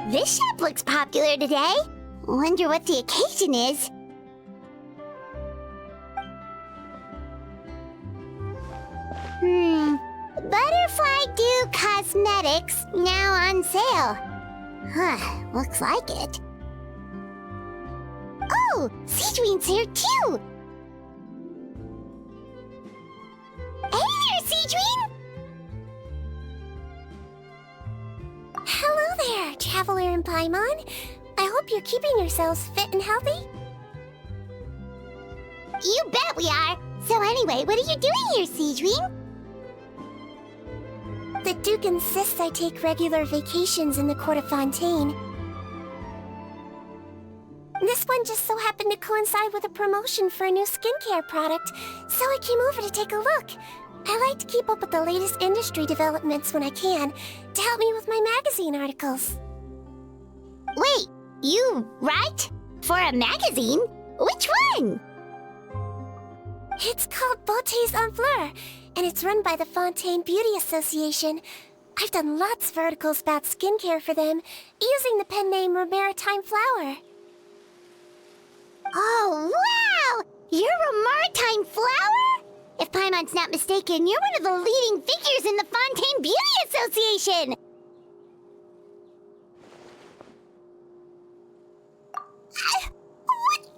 This shop looks popular today. Wonder what the occasion is. Butterfly Dew Cosmetics now on sale. Huh, looks like it. Oh, Sigewinne's here too! Hey there, Sigewinne! Hello there, Traveler and Paimon. I hope you're keeping yourselves fit and healthy. You bet we are! So anyway, what are you doing here, Sigewinne? The Duke insists I take regular vacations in the court of Fontaine. This one just so happened to coincide with a promotion for a new skincare product, so I came over to take a look. I like to keep up with the latest industry developments when I can, to help me with my magazine articles. Wait, you write? For a magazine? Which one? It's called Beautés en Fleur, and it's run by the Fontaine Beauty Association. I've done lots of articles about skincare for them, using the pen name Maritime Flower. Oh, wow! You're a Maritime Flower? If Paimon's not mistaken, you're one of the leading figures in the Fontaine Beauty Association!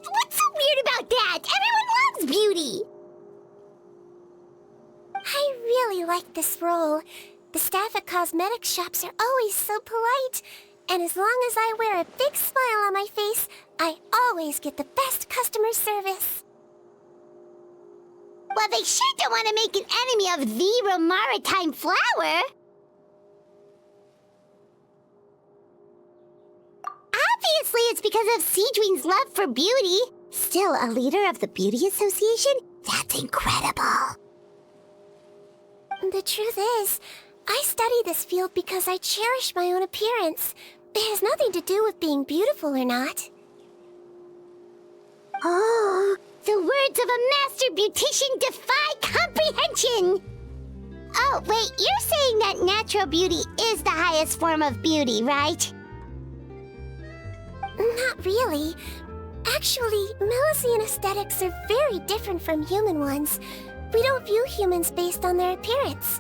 What's so weird about that? Everyone loves beauty! I really like this role. The staff at cosmetics shops are always so polite. And as long as I wear a big smile on my face, I always get the best customer service. Well, they sure don't want to make an enemy of the Maritime Flower. Obviously, it's because of Sigewinne's love for beauty. Still a leader of the Beauty Association? That's incredible. The truth is, I study this field because I cherish my own appearance. It has nothing to do with being beautiful or not. Oh, the words of a master beautician defy comprehension! Oh, wait, you're saying that natural beauty is the highest form of beauty, right? Not really. Actually, Melusine aesthetics are very different from human ones. We don't view humans based on their appearance.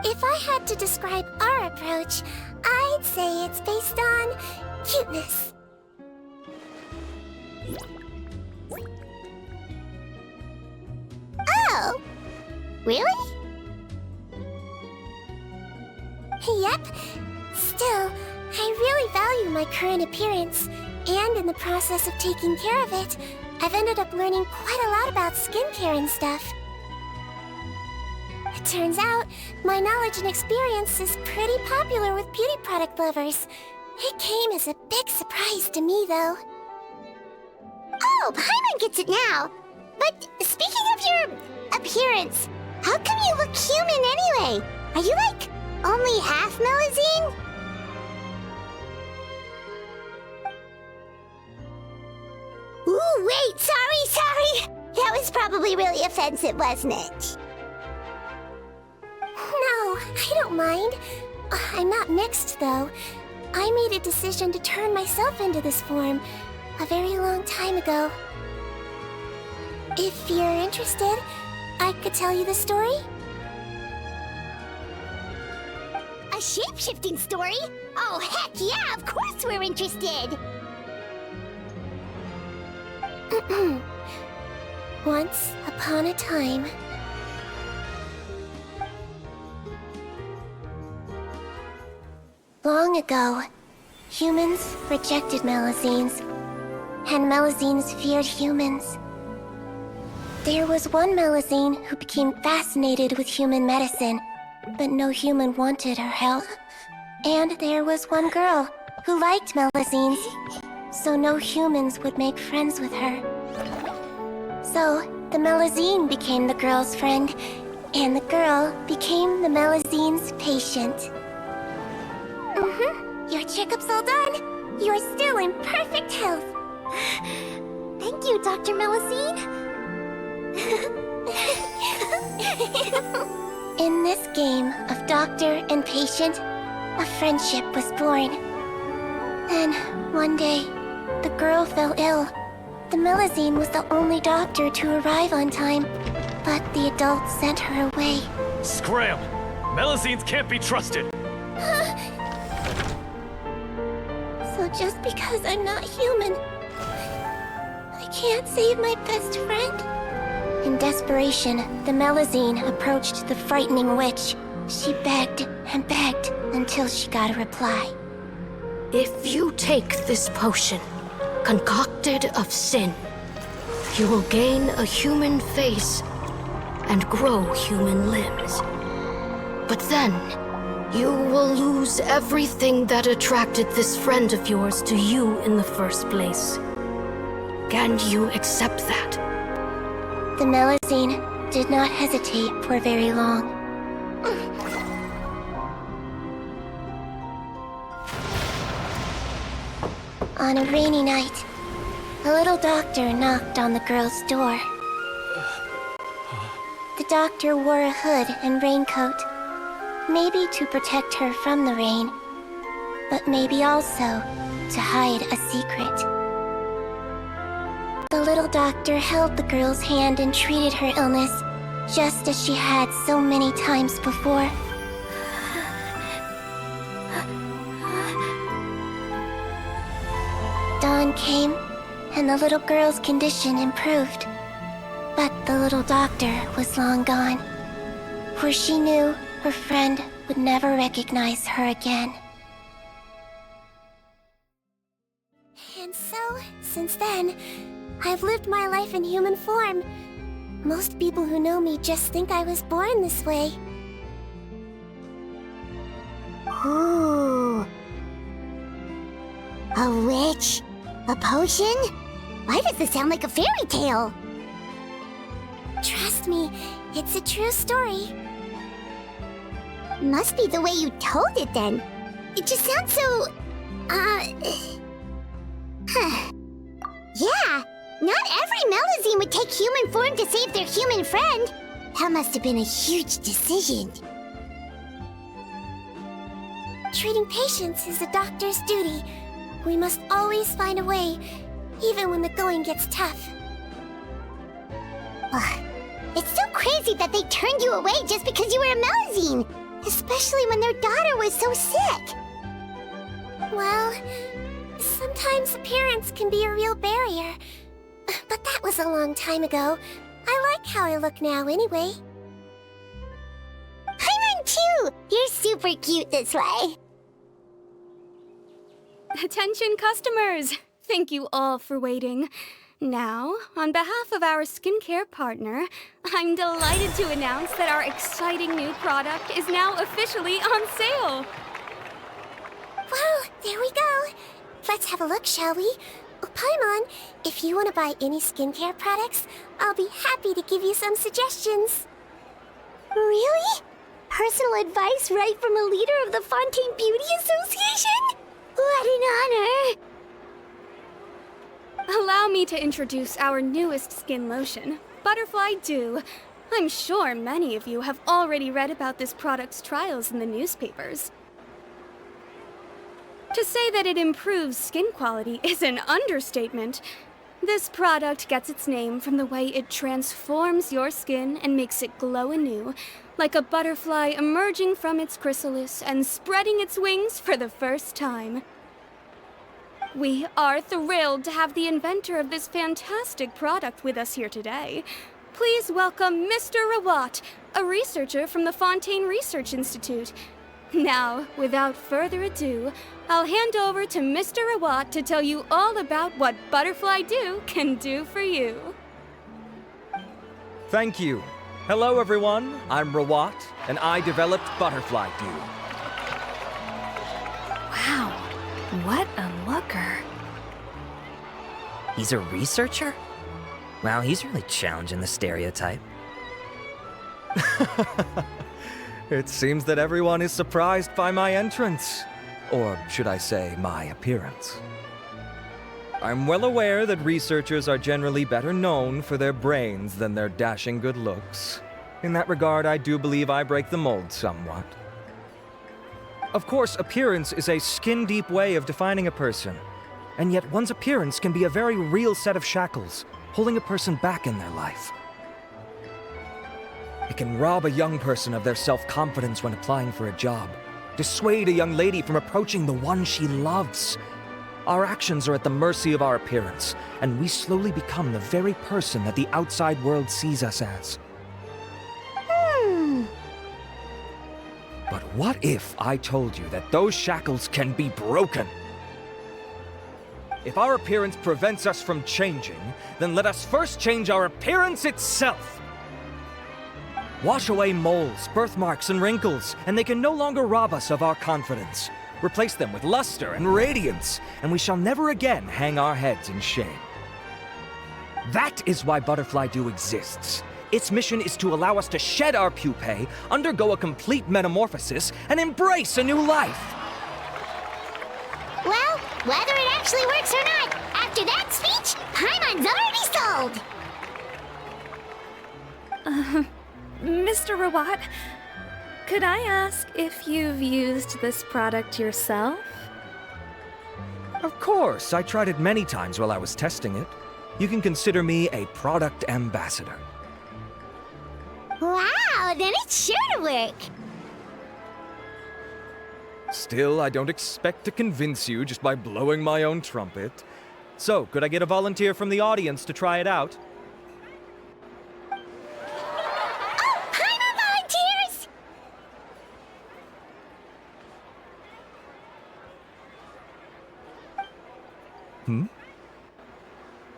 If I had to describe our approach, I'd say it's based on cuteness. Oh! Really? Yep. Still, I really value my current appearance, and in the process of taking care of it, I've ended up learning quite a lot about skincare and stuff. It turns out, my knowledge and experience is pretty popular with beauty product lovers. It came as a big surprise to me, though. Oh, Paimon gets it now. But speaking of your appearance, how come you look human anyway? Are you like only half Melusine? Ooh, wait, sorry. That was probably really offensive, wasn't it? No, I don't mind. I'm not mixed, though. I made a decision to turn myself into this form a very long time ago. If you're interested, I could tell you the story. A shape-shifting story? Oh, heck yeah, of course we're interested! Once upon a time. Long ago, humans rejected Melusines, and Melusines feared humans. There was one Melusine who became fascinated with human medicine, but no human wanted her help. And there was one girl who liked Melusines, so no humans would make friends with her. So, the Melusine became the girl's friend, and the girl became the Melusine's patient. Your checkup's all done. You're still in perfect health. Thank you, Dr. Melusine. In this game of doctor and patient, a friendship was born. Then, one day, the girl fell ill. The Melusine was the only doctor to arrive on time, but the adults sent her away. Scram! Melusines can't be trusted! So just because I'm not human, I can't save my best friend? In desperation, the Melusine approached the frightening witch. She begged and begged until she got a reply. If you take this potion, concocted of sin, you will gain a human face and grow human limbs. But then, you will lose everything that attracted this friend of yours to you in the first place. Can you accept that? The Melusine did not hesitate for very long. On a rainy night, a little doctor knocked on the girl's door. The doctor wore a hood and raincoat, maybe to protect her from the rain, but maybe also to hide a secret. The little doctor held the girl's hand and treated her illness, just as she had so many times before. Dawn came, and the little girl's condition improved. But the little doctor was long gone, for she knew her friend would never recognize her again. And so, since then, I've lived my life in human form. Most people who know me just think I was born this way. Ooh. A witch? A potion? Why does this sound like a fairy tale? Trust me, it's a true story. Must be the way you told it then. It just sounds so... Yeah, not every Melusine would take human form to save their human friend. That must have been a huge decision. Treating patients is a doctor's duty. We must always find a way, even when the going gets tough. Ugh. It's so crazy that they turned you away just because you were a Melusine, especially when their daughter was so sick. Well, sometimes appearance can be a real barrier. But that was a long time ago. I like how I look now anyway. Paimon too! You're super cute this way. Attention customers! Thank you all for waiting. Now, on behalf of our skincare partner, I'm delighted to announce that our exciting new product is now officially on sale. Well, there we go. Let's have a look, shall we? Oh, Paimon, if you want to buy any skincare products, I'll be happy to give you some suggestions. Really? Personal advice right from a leader of the Fontaine Beauty Association? What an honor! Allow me to introduce our newest skin lotion, Butterfly Dew. I'm sure many of you have already read about this product's trials in the newspapers. To say that it improves skin quality is an understatement. This product gets its name from the way it transforms your skin and makes it glow anew, like a butterfly emerging from its chrysalis and spreading its wings for the first time. We are thrilled to have the inventor of this fantastic product with us here today. Please welcome Mr. Rawat, a researcher from the Fontaine Research Institute. Now, without further ado, I'll hand over to Mr. Rawat to tell you all about what Butterfly Dew can do for you. Thank you. Hello, everyone. I'm Rawat, and I developed Butterfly Dew. Wow, what a looker. He's a researcher? Wow, he's really challenging the stereotype. It seems that everyone is surprised by my entrance. Or should I say, my appearance. I'm well aware that researchers are generally better known for their brains than their dashing good looks. In that regard, I do believe I break the mold somewhat. Of course, appearance is a skin-deep way of defining a person. And yet one's appearance can be a very real set of shackles, holding a person back in their life. It can rob a young person of their self-confidence when applying for a job, dissuade a young lady from approaching the one she loves. Our actions are at the mercy of our appearance, and we slowly become the very person that the outside world sees us as. But what if I told you that those shackles can be broken? If our appearance prevents us from changing, then let us first change our appearance itself. Wash away moles, birthmarks, and wrinkles, and they can no longer rob us of our confidence. Replace them with luster and radiance, and we shall never again hang our heads in shame. That is why Butterfly Dew exists. Its mission is to allow us to shed our pupae, undergo a complete metamorphosis, and embrace a new life. Well, whether it actually works or not, after that speech, Paimon's already sold! Mr. Rawat, could I ask if you've used this product yourself? Of course, I tried it many times while I was testing it. You can consider me a product ambassador. Wow, then it's sure to work! Still, I don't expect to convince you just by blowing my own trumpet. So, could I get a volunteer from the audience to try it out? Oh, Paimon volunteers!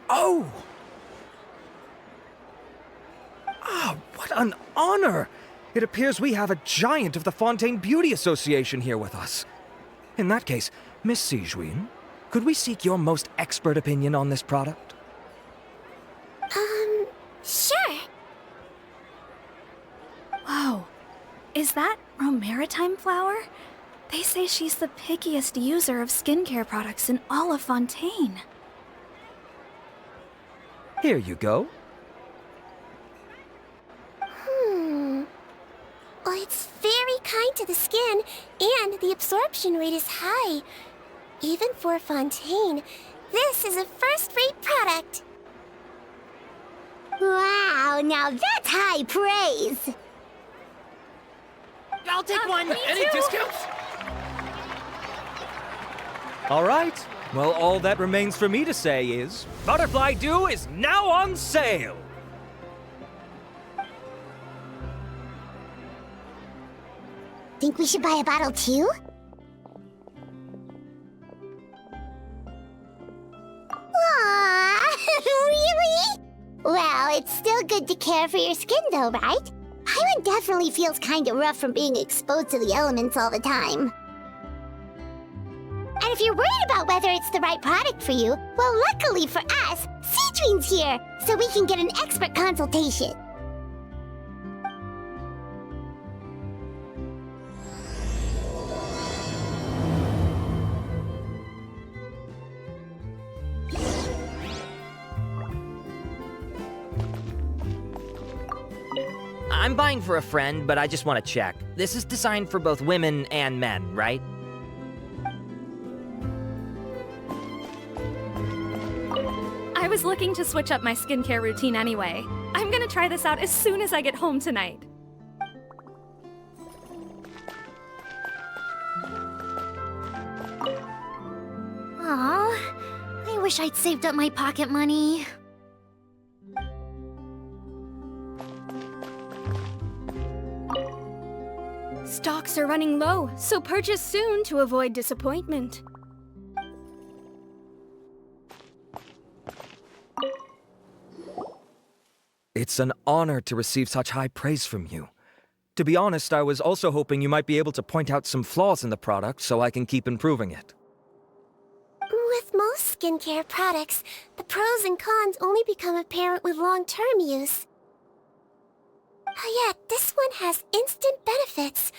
Oh! Ah, what an honor! It appears we have a giant of the Fontaine Beauty Association here with us. In that case, Miss Sigewinne, could we seek your most expert opinion on this product? Sure. Whoa, is that Romaritime flower? They say she's the pickiest user of skincare products in all of Fontaine. Here you go. Well, it's very kind to the skin, and the absorption rate is high. Even for Fontaine, this is a first-rate product. Wow, now that's high praise! I'll take one. Any discounts? All right. Well, all that remains for me to say is, Butterfly Dew is now on sale! Think we should buy a bottle too? Aww, really? Well, it's still good to care for your skin though, right? Paimon definitely feels kinda rough from being exposed to the elements all the time. And if you're worried about whether it's the right product for you, well, luckily for us, Sigewinne's here, so we can get an expert consultation. I'm buying for a friend, but I just want to check. This is designed for both women and men, right? I was looking to switch up my skincare routine anyway. I'm gonna try this out as soon as I get home tonight. Aw, I wish I'd saved up my pocket money. Stocks are running low, so purchase soon to avoid disappointment. It's an honor to receive such high praise from you. To be honest, I was also hoping you might be able to point out some flaws in the product so I can keep improving it. With most skincare products, the pros and cons only become apparent with long-term use. Yet, this one has instant benefits,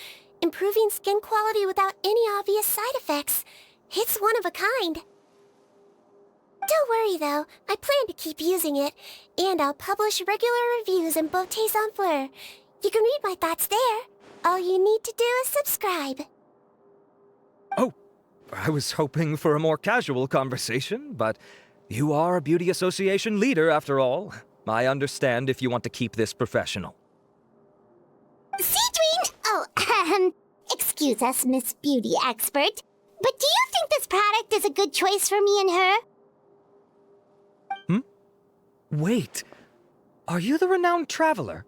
improving skin quality without any obvious side effects. It's one of a kind. Don't worry though, I plan to keep using it, and I'll publish regular reviews in Beautés en Fleur. You can read my thoughts there. All you need to do is subscribe. I was hoping for a more casual conversation, but you are a beauty association leader after all. I understand if you want to keep this professional. Sigewinne! Oh, excuse us, Miss Beauty Expert. But do you think this product is a good choice for me and her? Wait, are you the renowned traveler?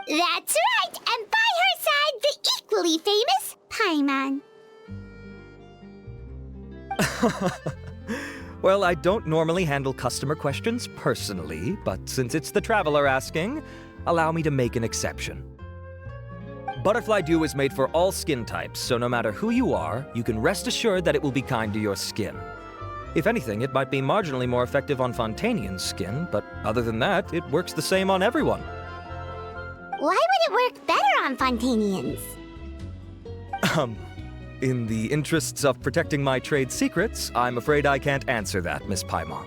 That's right, and by her side, the equally famous Paimon. Well, I don't normally handle customer questions personally, but since it's the traveler asking, allow me to make an exception. Butterfly Dew is made for all skin types, so no matter who you are, you can rest assured that it will be kind to your skin. If anything, it might be marginally more effective on Fontanian's skin, but other than that, it works the same on everyone. Why would it work better on Fontanians? In the interests of protecting my trade secrets, I'm afraid I can't answer that, Miss Paimon.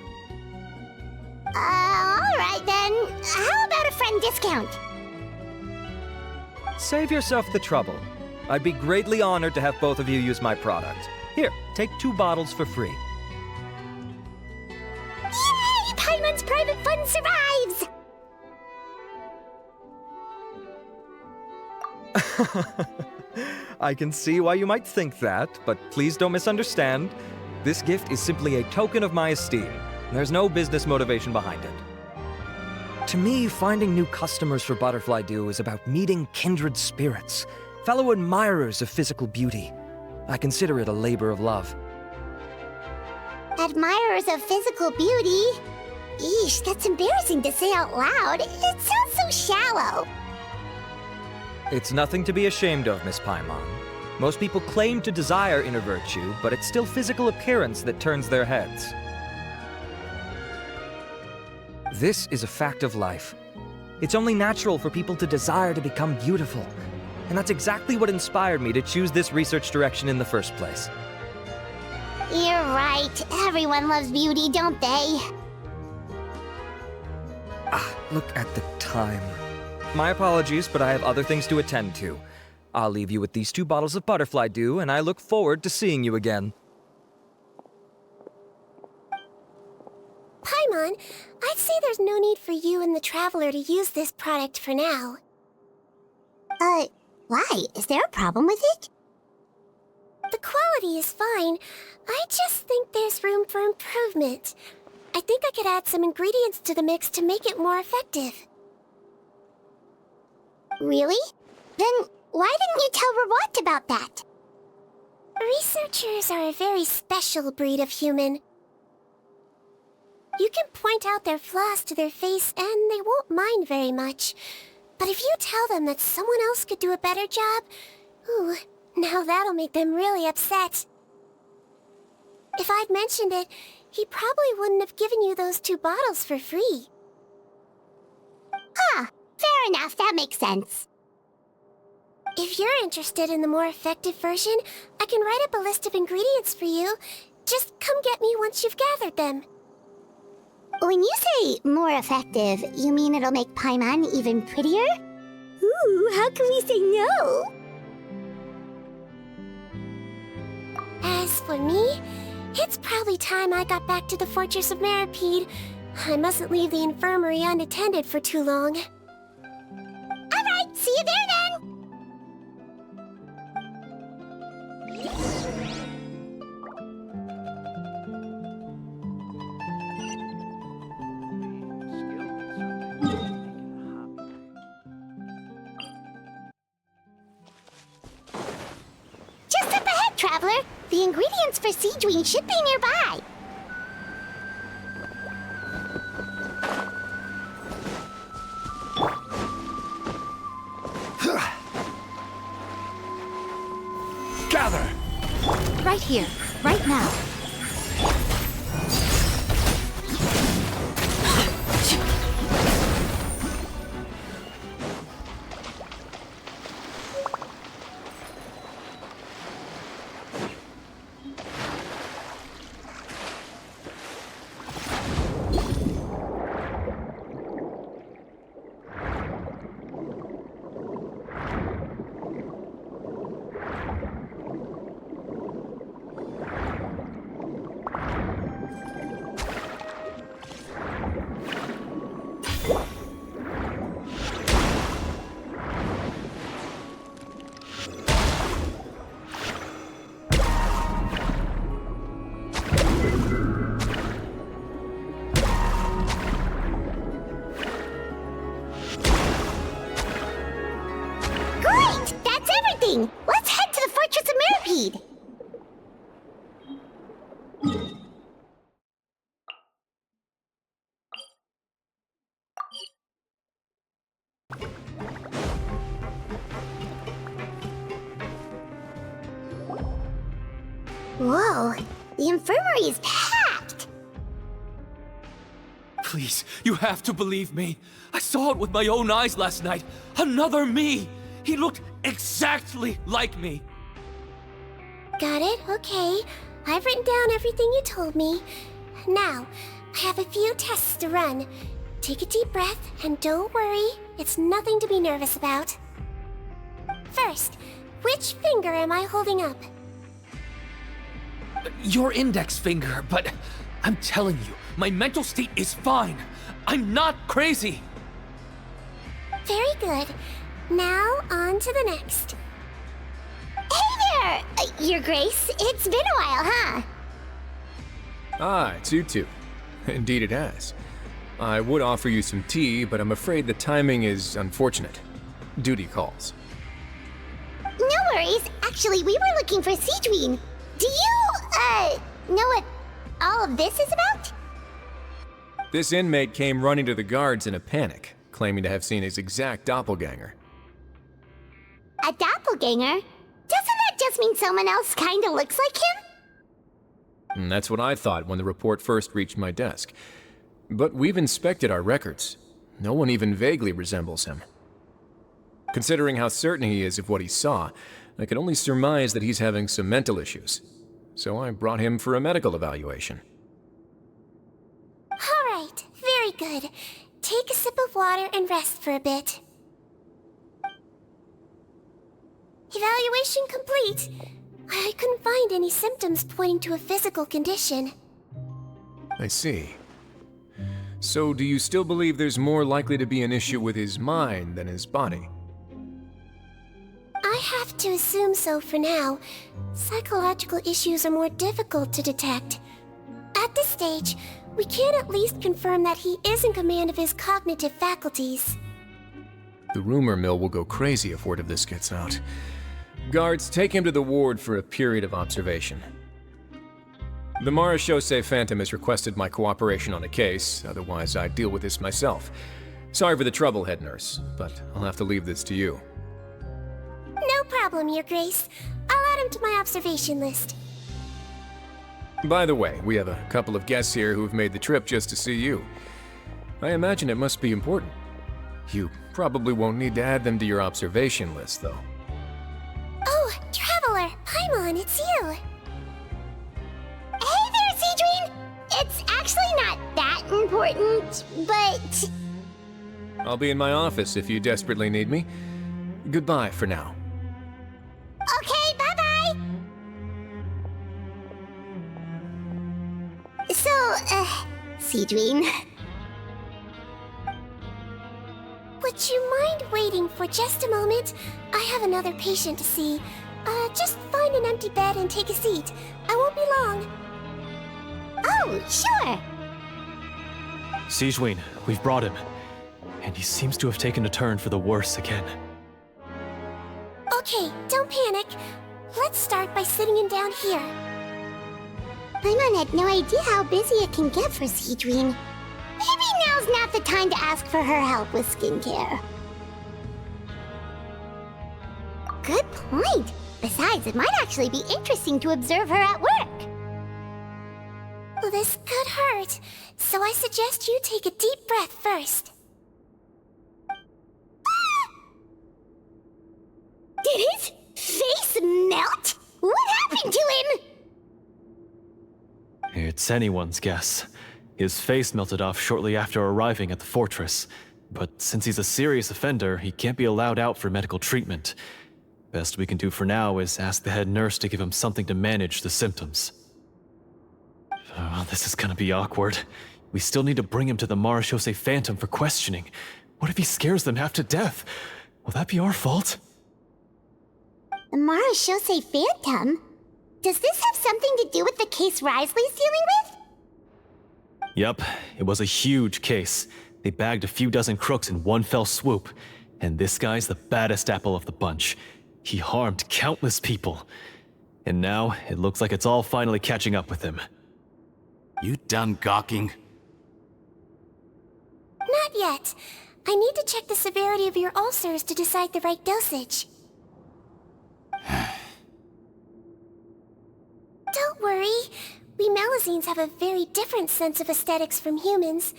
Alright then. How about a friend discount? Save yourself the trouble. I'd be greatly honored to have both of you use my product. Here, take 2 bottles for free. Yay! Paimon's private fund survives! I can see why you might think that, but please don't misunderstand. This gift is simply a token of my esteem. There's no business motivation behind it. To me, finding new customers for Butterfly Dew is about meeting kindred spirits, fellow admirers of physical beauty. I consider it a labor of love. Admirers of physical beauty? Eesh, that's embarrassing to say out loud. It sounds so shallow. It's nothing to be ashamed of, Miss Paimon. Most people claim to desire inner virtue, but it's still physical appearance that turns their heads. This is a fact of life. It's only natural for people to desire to become beautiful. And that's exactly what inspired me to choose this research direction in the first place. You're right. Everyone loves beauty, don't they? Look at the time. My apologies, but I have other things to attend to. I'll leave you with these 2 bottles of Butterfly Dew, and I look forward to seeing you again. Paimon, I'd say there's no need for you and the Traveler to use this product for now. Why? Is there a problem with it? The quality is fine. I just think there's room for improvement. I think I could add some ingredients to the mix to make it more effective. Really? Then why didn't you tell Rawat about that? Researchers are a very special breed of human. You can point out their flaws to their face and they won't mind very much. But if you tell them that someone else could do a better job, ooh, now that'll make them really upset. If I'd mentioned it, he probably wouldn't have given you those 2 bottles for free. Fair enough, that makes sense. If you're interested in the more effective version, I can write up a list of ingredients for you. Just come get me once you've gathered them. When you say more effective, you mean it'll make Paimon even prettier? Ooh, how can we say no? As for me, it's probably time I got back to the Fortress of Meropide. I mustn't leave the infirmary unattended for too long. Alright, see you there then! Just up ahead, Traveler! The ingredients for Sigewinne should be nearby. Gather! Right here, right now. Great! That's everything! Let's head to the Fortress of Meropide! Whoa, the infirmary is packed! Please, you have to believe me. I saw it with my own eyes last night. Another me! He looked exactly like me. Got it? Okay. I've written down everything you told me. Now, I have a few tests to run. Take a deep breath, and don't worry. It's nothing to be nervous about. First, which finger am I holding up? Your index finger, but I'm telling you, my mental state is fine. I'm not crazy. Very good. Now, on to the next. Hey there, Your Grace. It's been a while, huh? Ah, it's you two. Indeed it has. I would offer you some tea, but I'm afraid the timing is unfortunate. Duty calls. No worries. Actually, we were looking for Sigewinne. Do you, know what all of this is about? This inmate came running to the guards in a panic, claiming to have seen his exact doppelganger. A doppelganger? Doesn't that just mean someone else kinda looks like him? And that's what I thought when the report first reached my desk. But we've inspected our records. No one even vaguely resembles him. Considering how certain he is of what he saw, I can only surmise that he's having some mental issues. So I brought him for a medical evaluation. All right, very good. Take a sip of water and rest for a bit. Evaluation complete. I couldn't find any symptoms pointing to a physical condition. I see. So do you still believe there's more likely to be an issue with his mind than his body? I have to assume so for now. Psychological issues are more difficult to detect. At this stage, we can at least confirm that he is in command of his cognitive faculties. The rumor mill will go crazy if word of this gets out. Guards, take him to the ward for a period of observation. The Marechaussee Phantom has requested my cooperation on a case, otherwise I'd deal with this myself. Sorry for the trouble, head nurse, but I'll have to leave this to you. No problem, Your Grace. I'll add him to my observation list. By the way, we have a couple of guests here who've made the trip just to see you. I imagine it must be important. You probably won't need to add them to your observation list, though. Oh, Traveler! Paimon, it's you! Hey there, Sigewinne! It's actually not that important, but... I'll be in my office if you desperately need me. Goodbye for now. Okay, bye-bye! So, Sigewinne... Would you mind waiting for just a moment? I have another patient to see. Just find an empty bed and take a seat. I won't be long. Oh, sure! Sigewinne, we've brought him. And he seems to have taken a turn for the worse again. Okay, don't panic. Let's start by sitting him down here. Paimon had no idea how busy it can get for Sigewinne. Maybe now's not the time to ask for her help with skincare. Good point. Besides, it might actually be interesting to observe her at work. Well, this could hurt, so I suggest you take a deep breath first. Did his face melt? What happened to him? It's anyone's guess. His face melted off shortly after arriving at the fortress. But since he's a serious offender, he can't be allowed out for medical treatment. Best we can do for now is ask the head nurse to give him something to manage the symptoms. Oh, this is gonna be awkward. We still need to bring him to the Marechaussee Phantom for questioning. What if he scares them half to death? Will that be our fault? The Marechaussee Phantom? Does this have something to do with the case Risley's dealing with? Yep, it was a huge case. They bagged a few dozen crooks in one fell swoop. And this guy's the baddest apple of the bunch. He harmed countless people. And now, it looks like it's all finally catching up with him. You done gawking? Not yet. I need to check the severity of your ulcers to decide the right dosage. Don't worry. We Melusines have a very different sense of aesthetics from humans.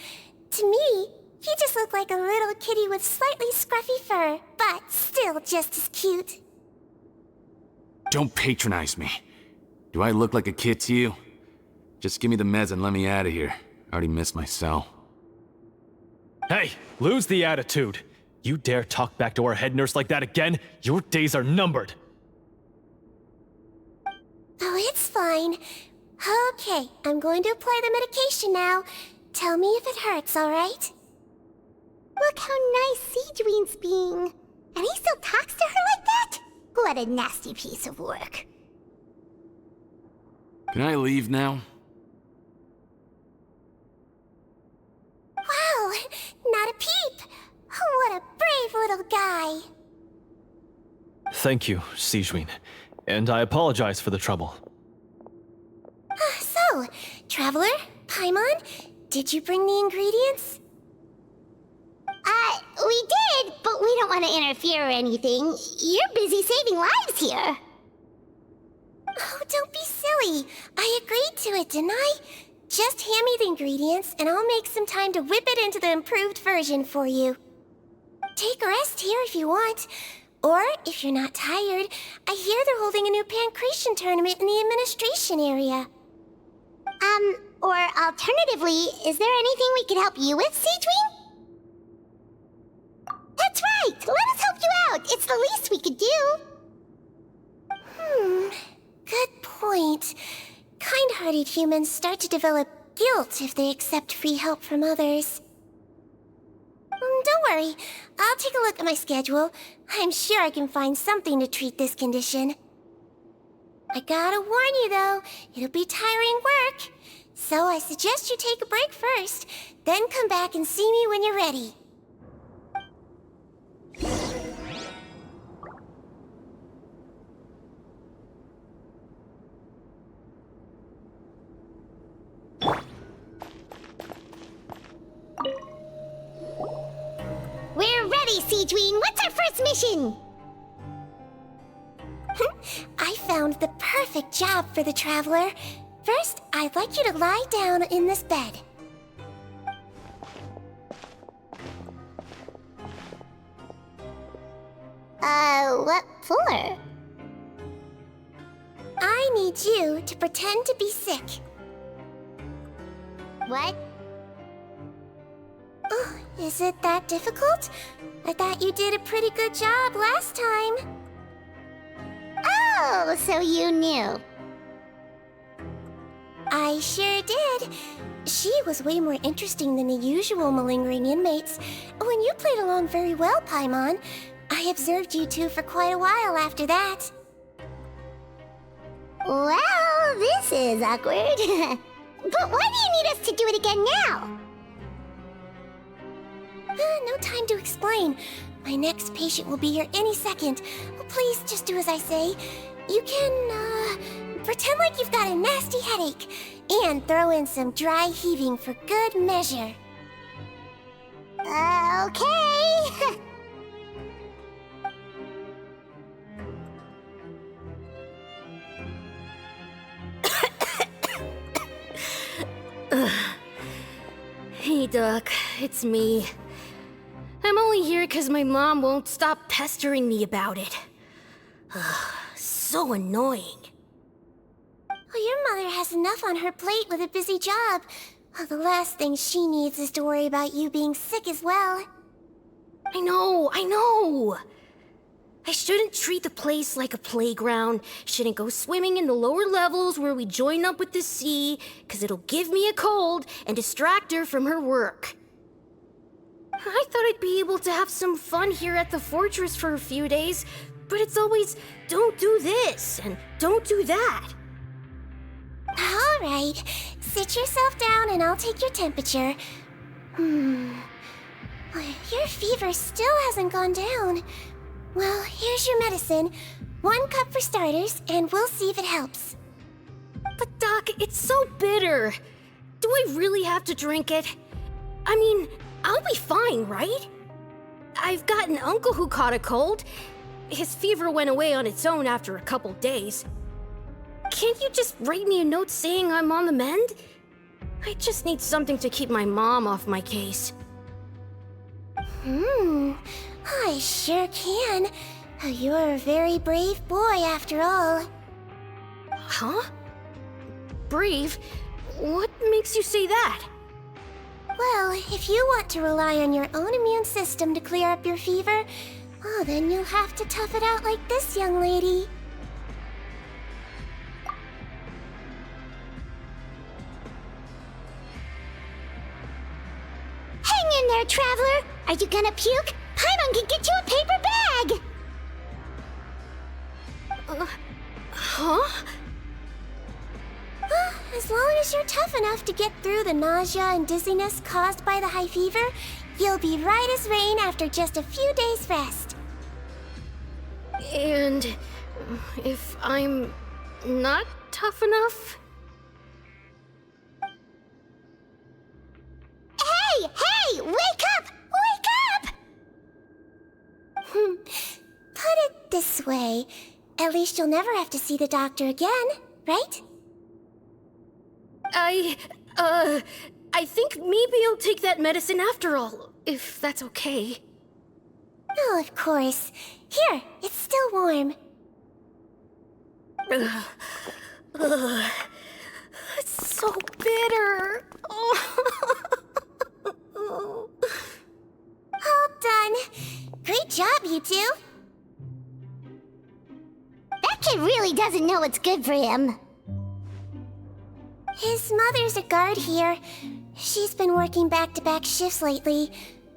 To me, you just look like a little kitty with slightly scruffy fur, but still just as cute. Don't patronize me. Do I look like a kid to you? Just give me the meds and let me out of here. I already missed my cell. Hey, lose the attitude. You dare talk back to our head nurse like that again, your days are numbered. Oh, it's fine. Okay, I'm going to apply the medication now. Tell me if it hurts, alright? Look how nice Sigewinne's being. And he still talks to her like that? What a nasty piece of work. Can I leave now? Wow, not a peep. What a brave little guy. Thank you, Sigewinne. And I apologize for the trouble. So, Traveler, Paimon, did you bring the ingredients? We did, but we don't want to interfere or anything. You're busy saving lives here. Oh, don't be silly. I agreed to it, didn't I? Just hand me the ingredients, and I'll make some time to whip it into the improved version for you. Take a rest here if you want. Or, if you're not tired, I hear they're holding a new pancreation tournament in the administration area. Or alternatively, is there anything we could help you with, Sigewinne? That's right! Let us help you out! It's the least we could do! Good point. Kind-hearted humans start to develop guilt if they accept free help from others. Don't worry. I'll take a look at my schedule. I'm sure I can find something to treat this condition. I gotta warn you, though. It'll be tiring work. So I suggest you take a break first, then come back and see me when you're ready. We're ready, Sigewinne! What's our first mission? I found the perfect job for the Traveler. First, I'd like you to lie down in this bed. What for? I need you to pretend to be sick. What? Oh, is it that difficult? I thought you did a pretty good job last time. Oh, so you knew. I sure did. She was way more interesting than the usual malingering inmates. When you played along very well, Paimon, I observed you two for quite a while after that. Well, this is awkward. But why do you need us to do it again now? No time to explain. My next patient will be here any second. Please just do as I say. You can, pretend like you've got a nasty headache. And throw in some dry heaving for good measure. Okay. Hey, Doc. It's me. I'm only here because my mom won't stop pestering me about it. So annoying. Well, your mother has enough on her plate with a busy job. Well, the last thing she needs is to worry about you being sick as well. I know. I shouldn't treat the place like a playground, shouldn't go swimming in the lower levels where we join up with the sea, 'cause it'll give me a cold and distract her from her work. I thought I'd be able to have some fun here at the fortress for a few days, but it's always, don't do this and don't do that. All right, sit yourself down and I'll take your temperature. Your fever still hasn't gone down. Well, here's your medicine. 1 cup for starters, and we'll see if it helps. But Doc, it's so bitter. Do I really have to drink it? I mean, I'll be fine, right? I've got an uncle who caught a cold. His fever went away on its own after a couple days. Can't you just write me a note saying I'm on the mend? I just need something to keep my mom off my case. I sure can. You're a very brave boy after all. Huh? Brave? What makes you say that? Well, if you want to rely on your own immune system to clear up your fever, oh, then you'll have to tough it out like this young lady. Hang in there, traveler! Are you gonna puke? Paimon can get you a paper bag! Huh? As long as you're tough enough to get through the nausea and dizziness caused by the high fever, you'll be right as rain after just a few days' rest. And if I'm not tough enough? Hey! Hey! Wake up! Wake up! Put it this way. At least you'll never have to see the doctor again, right? I think maybe I'll take that medicine after all, if that's okay. Oh, of course. Here, it's still warm. It's so bitter. All done. Great job, you two. That kid really doesn't know what's good for him. His mother's a guard here. She's been working back-to-back shifts lately,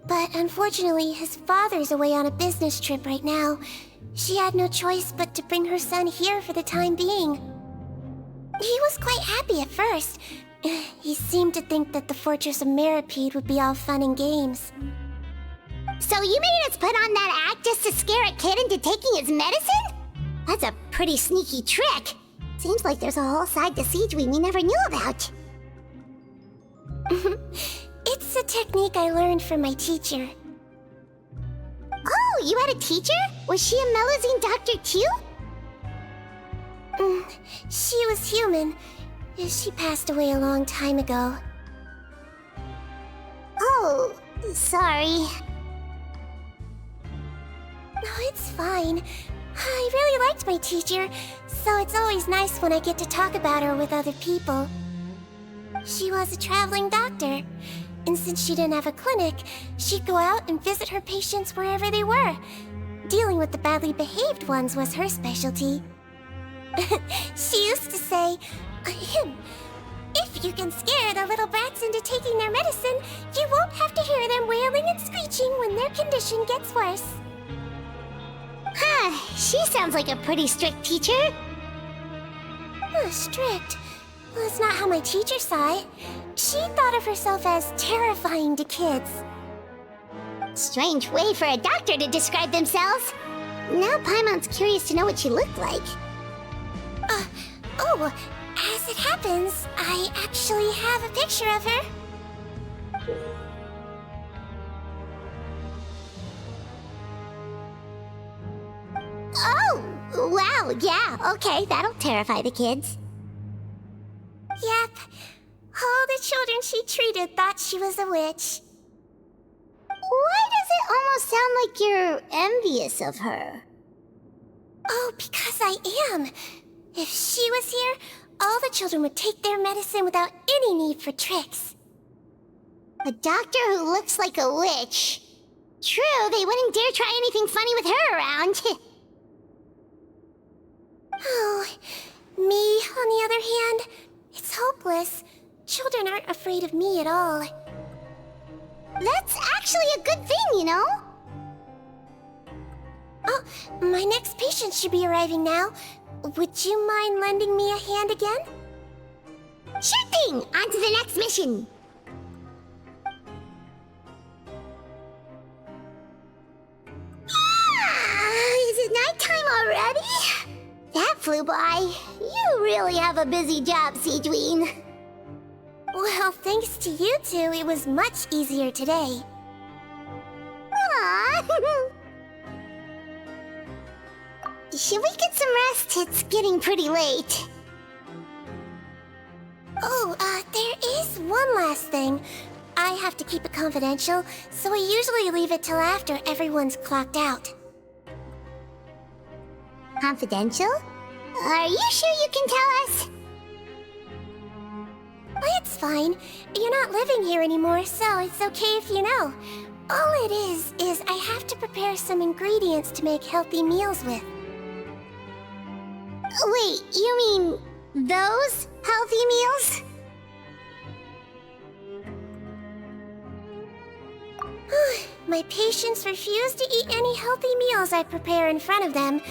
but unfortunately his father's away on a business trip right now. She had no choice but to bring her son here for the time being. He was quite happy at first. He seemed to think that the Fortress of Meropide would be all fun and games. So you made us put on that act just to scare a kid into taking his medicine? That's a pretty sneaky trick. Seems like there's a whole side to Sigewinne we never knew about. It's a technique I learned from my teacher. Oh, you had a teacher? Was she a Melusine doctor too? She was human. She passed away a long time ago. Oh, sorry. No, it's fine. I really liked my teacher, so it's always nice when I get to talk about her with other people. She was a traveling doctor, and since she didn't have a clinic, she'd go out and visit her patients wherever they were. Dealing with the badly behaved ones was her specialty. She used to say, if you can scare the little brats into taking their medicine, you won't have to hear them wailing and screeching when their condition gets worse. Huh, she sounds like a pretty strict teacher. Strict? Well, that's not how my teacher saw it. She thought of herself as terrifying to kids. Strange way for a doctor to describe themselves. Now Paimon's curious to know what she looked like. As it happens, I actually have a picture of her. Oh, wow, yeah, okay, that'll terrify the kids. Yep. All the children she treated thought she was a witch. Why does it almost sound like you're envious of her? Oh, because I am. If she was here, all the children would take their medicine without any need for tricks. A doctor who looks like a witch. True, they wouldn't dare try anything funny with her around. Oh, me, on the other hand, it's hopeless. Children aren't afraid of me at all. That's actually a good thing, you know? Oh, my next patient should be arriving now. Would you mind lending me a hand again? Sure thing! On to the next mission! Is it nighttime already? That flew by. You really have a busy job, Sigewinne. Well, thanks to you two, it was much easier today. Aww. Should we get some rest? It's getting pretty late. Oh, there is one last thing. I have to keep it confidential, so I usually leave it till after everyone's clocked out. Confidential? Are you sure you can tell us? It's fine. You're not living here anymore, so it's okay if you know. All it is I have to prepare some ingredients to make healthy meals with. Wait, you mean those healthy meals? My patients refuse to eat any healthy meals I prepare in front of them,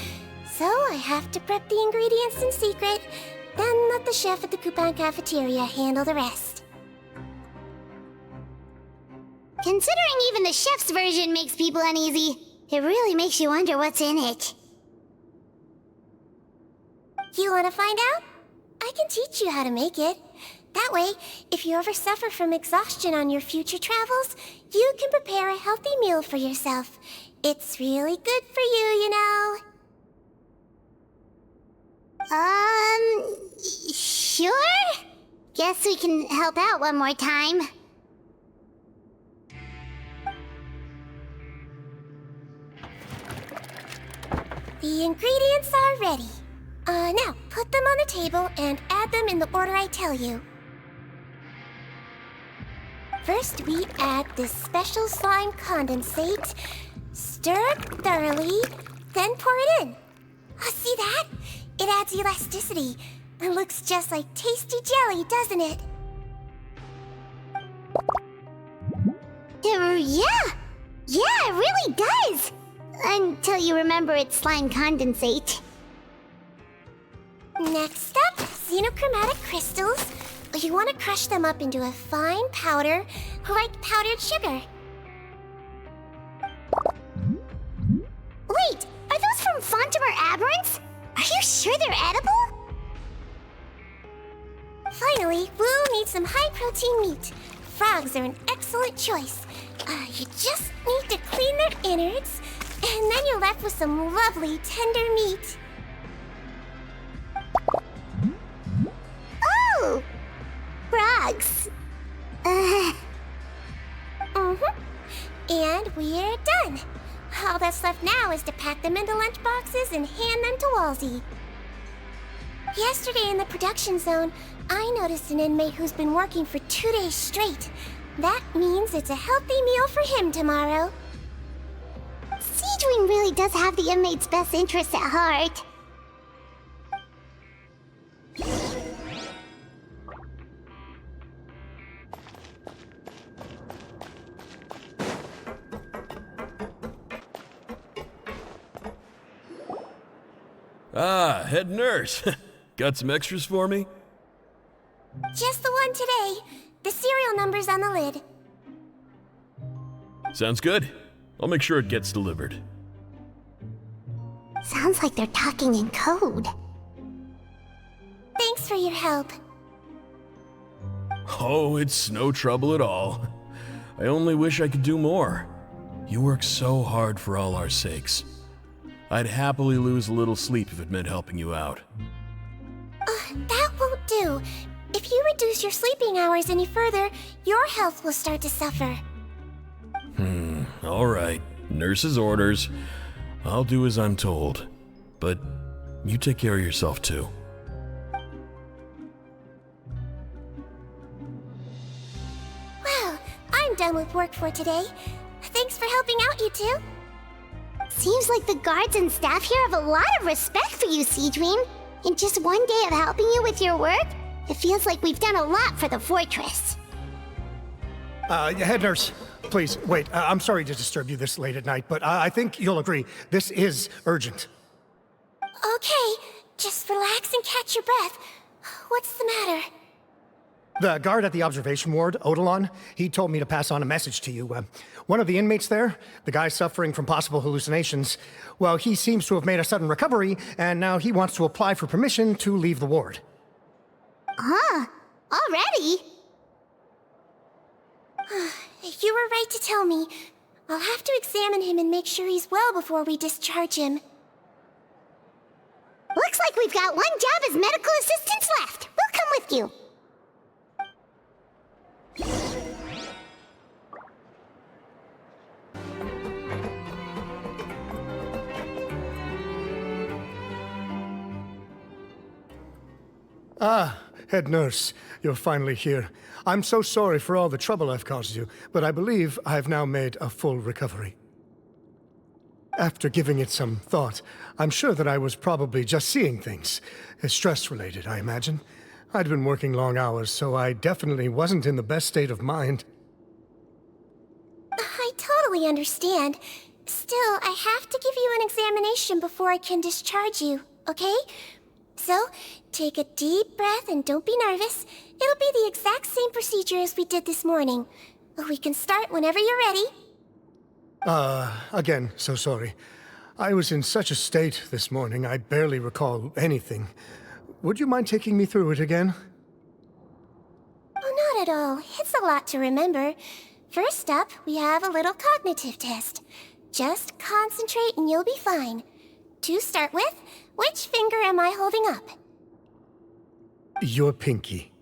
so I have to prep the ingredients in secret, then let the chef at the Coupon cafeteria handle the rest. Considering even the chef's version makes people uneasy, it really makes you wonder what's in it. You want to find out? I can teach you how to make it. That way, if you ever suffer from exhaustion on your future travels, you can prepare a healthy meal for yourself. It's really good for you, you know. Sure? Guess we can help out one more time. The ingredients are ready. Now, put them on the table and add them in the order I tell you. First, we add this special slime condensate, stir it thoroughly, then pour it in. Oh, see that? It adds elasticity. It looks just like tasty jelly, doesn't it? Yeah, it really does! Until you remember it's slime condensate. Next up, xenochromatic crystals. You want to crush them up into a fine powder, like powdered sugar. Wait, are those from Fontimer aberrants? Are you sure they're edible? Finally, we'll need some high-protein meat. Frogs are an excellent choice. You just need to clean their innards, and then you're left with some lovely, tender meat. Oh! Frogs. And we're done. All that's left now is to pack them into lunch boxes and hand them to Walsey. Yesterday in the production zone, I noticed an inmate who's been working for 2 days straight. That means it's a healthy meal for him tomorrow. Sigewinne really does have the inmate's best interests at heart. Ah, head nurse. Got some extras for me? Just the one today. The serial number's on the lid. Sounds good. I'll make sure it gets delivered. Sounds like they're talking in code. Thanks for your help. Oh, it's no trouble at all. I only wish I could do more. You work so hard for all our sakes. I'd happily lose a little sleep if it meant helping you out. That won't do. If you reduce your sleeping hours any further, your health will start to suffer. All right. Nurse's orders. I'll do as I'm told. But you take care of yourself too. Well, I'm done with work for today. Thanks for helping out, you two. Seems like the guards and staff here have a lot of respect for you, Sigewinne. In just one day of helping you with your work, it feels like we've done a lot for the fortress. Head nurse, please, wait. I'm sorry to disturb you this late at night, but I think you'll agree, this is urgent. Okay, just relax and catch your breath. What's the matter? The guard at the observation ward, Odilon, he told me to pass on a message to you. One of the inmates there, the guy suffering from possible hallucinations, well, he seems to have made a sudden recovery, and now he wants to apply for permission to leave the ward. Huh? Already? You were right to tell me. I'll have to examine him and make sure he's well before we discharge him. Looks like we've got one job as medical assistants left. We'll come with you. Ah, head nurse, you're finally here. I'm so sorry for all the trouble I've caused you, but I believe I've now made a full recovery. After giving it some thought, I'm sure that I was probably just seeing things. Stress-related, I imagine. I'd been working long hours, so I definitely wasn't in the best state of mind. I totally understand. Still, I have to give you an examination before I can discharge you, okay? So, take a deep breath and don't be nervous. It'll be the exact same procedure as we did this morning. We can start whenever you're ready. Again, so sorry. I was in such a state this morning, I barely recall anything. Would you mind taking me through it again? Oh, not at all. It's a lot to remember. First up, we have a little cognitive test. Just concentrate and you'll be fine. To start with, which finger am I holding up? Your pinky.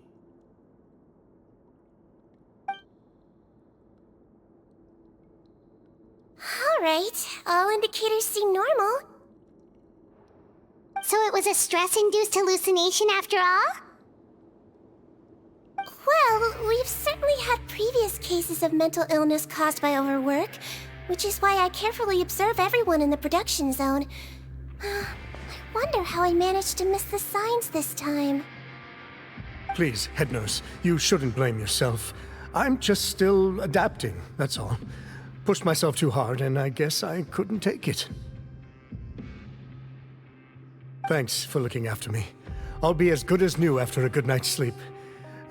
Alright, all indicators seem normal. So it was a stress-induced hallucination after all? Well, we've certainly had previous cases of mental illness caused by overwork, which is why I carefully observe everyone in the production zone. I wonder how I managed to miss the signs this time. Please, head nurse, you shouldn't blame yourself. I'm just still adapting, that's all. Pushed myself too hard, and I guess I couldn't take it. Thanks for looking after me. I'll be as good as new after a good night's sleep.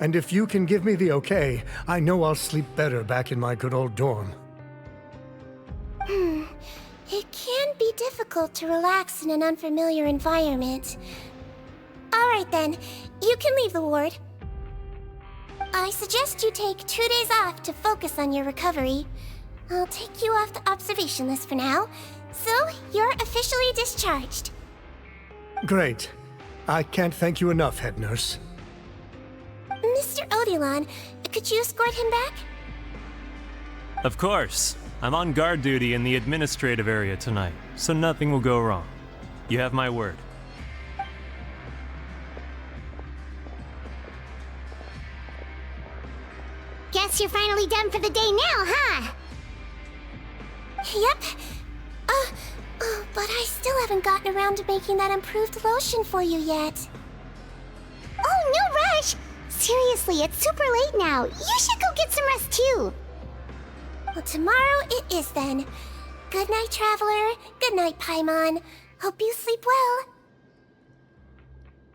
And if you can give me the okay, I know I'll sleep better back in my good old dorm. It can be difficult to relax in an unfamiliar environment. Alright then, you can leave the ward. I suggest you take 2 days off to focus on your recovery. I'll take you off the observation list for now, so you're officially discharged. Great. I can't thank you enough, head nurse. Mr. Odilon, could you escort him back? Of course. I'm on guard duty in the administrative area tonight, so nothing will go wrong. You have my word. Guess you're finally done for the day now, huh? Yep. But I still haven't gotten around to making that improved lotion for you yet. Oh, no rush! Seriously, it's super late now. You should go get some rest too. Well, tomorrow it is then. Good night, Traveler. Good night, Paimon. Hope you sleep well.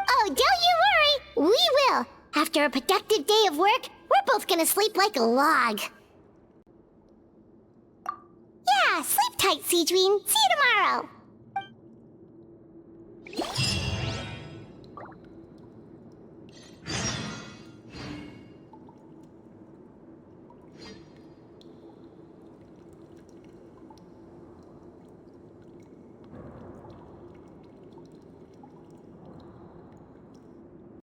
Oh, don't you worry! We will! After a productive day of work, we're both gonna sleep like a log. Yeah, sleep tight, Sigewinne. See you tomorrow!